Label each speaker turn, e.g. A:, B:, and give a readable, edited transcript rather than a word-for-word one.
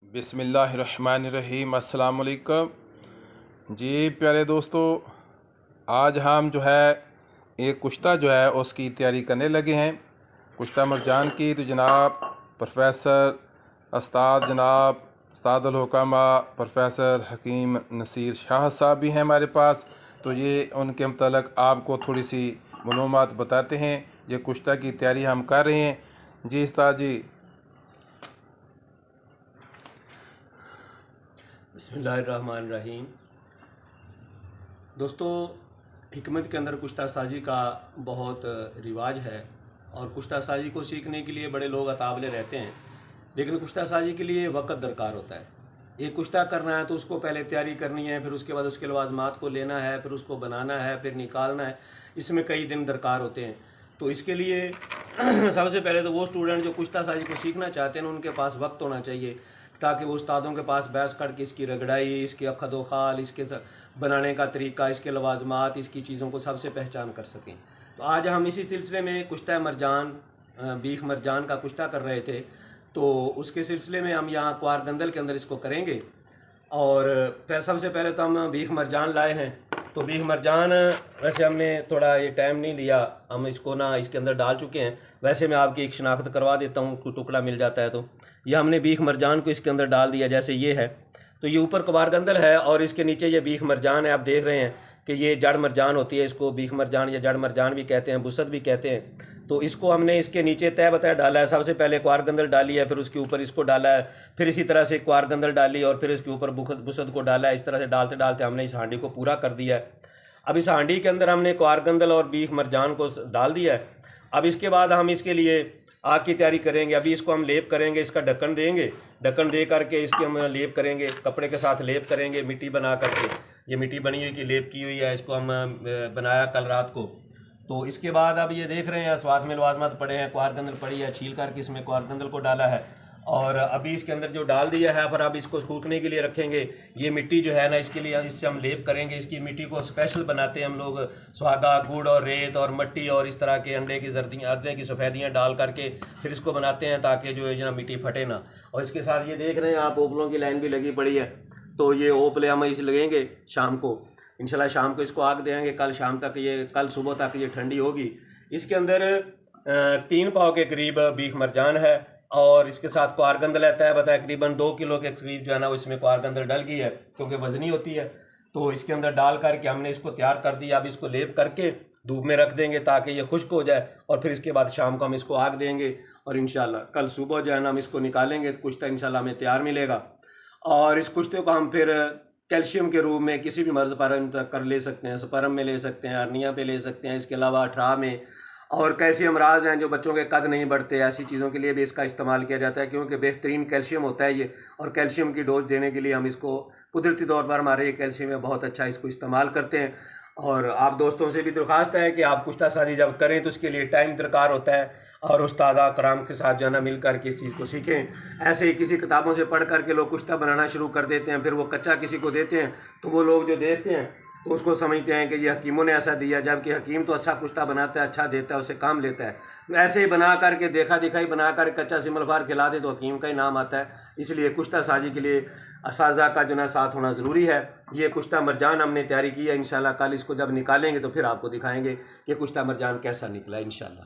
A: बिस्मिल्लाहिर्रहमानिर्रहीम। अस्सलाम वालेकुम जी प्यारे दोस्तों, आज हम जो है एक कुश्ता जो है उसकी तैयारी करने लगे हैं, कुश्ता मरजान की। तो जनाब प्रोफेसर उस्ताद जनाब उस्तादुल हुकामा प्रोफेसर हकीम नसीर शाह साहब भी हैं हमारे पास। तो ये उनके मतलब आपको थोड़ी सी मालूमात बताते हैं। ये कुश्ता की तैयारी हम कर रहे हैं जी उस्ताद जी।
B: बिस्मिल्लाहिर्रहमानिर्रहीम। दोस्तों, हिकमत के अंदर कुश्ता साजी का बहुत रिवाज है और कुश्ता साजी को सीखने के लिए बड़े लोग अतावले रहते हैं, लेकिन कुश्ता साजी के लिए वक़्त दरकार होता है। एक कुश्ता करना है तो उसको पहले तैयारी करनी है, फिर उसके बाद उसके लवाज़मात को लेना है, फिर उसको बनाना है, फिर निकालना है। इसमें कई दिन दरकार होते हैं। तो इसके लिए सबसे पहले तो वो स्टूडेंट जो कुश्ता साजी को सीखना चाहते हैं उनके पास वक्त होना चाहिए, ताकि वो उस्तादों के पास बैठ कर के इसकी रगड़ाई, इसकी अखद व खाल, इसके बनाने का तरीका, इसके लवाजमात, इसकी चीज़ों को सबसे पहचान कर सकें। तो आज हम इसी सिलसिले में कुश्ता मरजान, बीख मरजान का कुश्ता कर रहे थे। तो उसके सिलसिले में हम यहाँ क्वार गंदल के अंदर इसको करेंगे। और फिर सबसे पहले तो हम बीख मरजान लाए हैं। तो बीख मरजान वैसे हमने थोड़ा ये टाइम नहीं लिया, हम इसको ना इसके अंदर डाल चुके हैं। वैसे मैं आपकी एक शनाख्त करवा देता हूँ, टुकड़ा मिल जाता है। तो ये हमने बीख मरजान को इसके अंदर डाल दिया, जैसे ये है। तो ये ऊपर क्वार गंदल है और इसके नीचे ये बीख मरजान है। आप देख रहे हैं कि ये जड़ मरजान होती है, इसको बीख मरजान या जड़ मरजान भी कहते हैं, बुसत भी कहते हैं। तो इसको हमने इसके नीचे तय बताया डाला है। सबसे पहले क्वार गंदल डाली है, फिर उसके ऊपर इसको डाला है, फिर इसी तरह से क्वार गंदल डाली और फिर इसके ऊपर बुसत को डाला है। इस तरह से डालते डालते हमने इस हांडी को पूरा कर दिया है। अब इस हांडी के अंदर हमने क्वार गंदल और बीख मरजान को डाल दिया है। अब इसके बाद हम इसके लिए आग की तैयारी करेंगे। अभी इसको हम लेप करेंगे, इसका ढक्कन देंगे, ढक्कन दे करके इसकी हम लेप करेंगे, कपड़े के साथ लेप करेंगे मिट्टी बना करके। ये मिट्टी बनी हुई की लेप की हुई है, इसको हम बनाया कल रात को। तो इसके बाद अब ये देख रहे हैं स्वाद में लवाजमत पड़े हैं, क्वार गंदल पड़ी है, छील करके इसमें क्वार गंदल को डाला है और अभी इसके अंदर जो डाल दिया है। पर अब इसको सूखने के लिए रखेंगे। ये मिट्टी जो है ना, इसके लिए इससे हम लेप करेंगे। इसकी मिट्टी को स्पेशल बनाते हैं हम लोग, सुहागा, गुड़ और रेत और मट्टी और इस तरह के अंडे की जर्दियाँ, अंडे की सफ़ेदियाँ डाल करके फिर इसको बनाते हैं, ताकि जो है ना मिट्टी फटे ना। और इसके साथ ये देख रहे हैं आप, ओपलों की लाइन भी लगी पड़ी है। तो ये ओपले हम इस लगेंगे शाम को, इंशाल्लाह शाम को इसको आग देंगे। कल शाम तक ये, कल सुबह तक ये ठंडी होगी। इसके अंदर 3 पाव के करीब बीख मरजान है और इसके साथ क्वार गंदल रहता है, बताया करीबन 2 किलो के करीब जो है ना इसमें क्वार गंदल डल गई है, क्योंकि वजनी होती है। तो इसके अंदर डाल करके हमने इसको तैयार कर दिया। अब इसको लेप करके धूप में रख देंगे ताकि ये खुश्क हो जाए और फिर इसके बाद शाम को हम इसको आग देंगे और इंशाल्लाह कल सुबह जो है ना हम इसको निकालेंगे तो कुश्ता इंशाल्लाह हमें तैयार मिलेगा। और इस कुश्ते को हम फिर कैल्शियम के रूप में किसी भी मर्ज़ पर कर ले सकते हैं, स्पर्म में ले सकते हैं, हर्निया पे ले सकते हैं। इसके अलावा अठरा में और कैसी अमराज हैं जो बच्चों के कद नहीं बढ़ते, ऐसी चीज़ों के लिए भी इसका इस्तेमाल किया जाता है, क्योंकि बेहतरीन कैल्शियम होता है ये। और कैल्शियम की डोज देने के लिए हम इसको कुदरती तौर पर, हमारे ये कैल्शियम में बहुत अच्छा इसको इस्तेमाल करते हैं। और आप दोस्तों से भी दरख्वास्त है कि आप कुश्ता साजी जब करें तो उसके लिए टाइम दरकार होता है और उस्ताद कराम के साथ जो है ना मिल कर के इस चीज़ को सीखें। ऐसे ही किसी किताबों से पढ़ कर के लोग कुश्ता बनाना शुरू कर देते हैं, फिर वो कच्चा किसी को देते हैं तो वो लोग जो देखते हैं तो उसको समझते हैं कि ये हकीमों ने ऐसा दिया, जबकि हकीम तो अच्छा कुश्ता बनाता है, अच्छा देता है, उससे काम लेता है। तो ऐसे ही बना करके देखा दिखाई बना कर कच्चा सिमलफार खिला दे तो हकीम का ही नाम आता है। इसलिए कुश्ता साजी के लिए असाज़ा का जो ना साथ होना ज़रूरी है। ये कुश्ता मरजान हमने तैयारी की है। इंशाल्लाह कल इसको जब निकालेंगे तो फिर आपको दिखाएंगे कि कुश्ता मरजान कैसा निकला इंशाल्लाह।